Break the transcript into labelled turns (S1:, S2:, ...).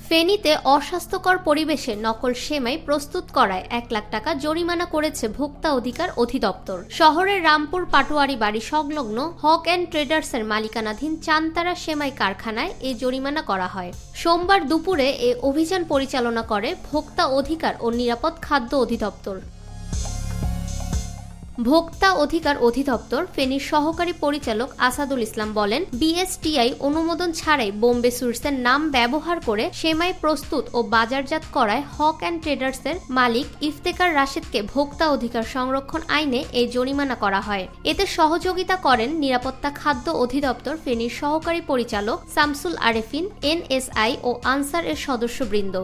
S1: ফেনীতে অস্বাস্থ্যকর পরিবেশে নকল সেমাই প্রস্তুত করায় ১ লাখ টাকা জরিমানা করেছে ভোক্তা অধিকার অধিদপ্তর। শহরের রামপুর পাটোয়ারি বাড়ি সংলগ্ন হক অ্যান্ড ট্রেডার্সের মালিকানাধীন চান্তারা সেমাই কারখানায় এ জরিমানা করা হয়। সোমবার দুপুরে এ অভিযান পরিচালনা করে ভোক্তা অধিকার ও নিরাপদ খাদ্য অধিদপ্তর। ভোক্তা অধিকার অধিদপ্তর ফেনীর সহকারী পরিচালক আসাদুল ইসলাম বলেন, বিএসটিআই অনুমোদন ছাড়াই বোম্বে সুইটসের নাম ব্যবহার করে সেমাই প্রস্তুত ও বাজারজাত করায় হক অ্যান্ড ট্রেডার্সের মালিক ইফতেখার রাশেদকে ভোক্তা অধিকার সংরক্ষণ আইনে এই জরিমানা করা হয়। এতে সহযোগিতা করেন নিরাপত্তা খাদ্য অধিদপ্তর ফেনীর সহকারী পরিচালক শামসুল আরেফিন, এনএসআই ও আনসার এর সদস্যবৃন্দ।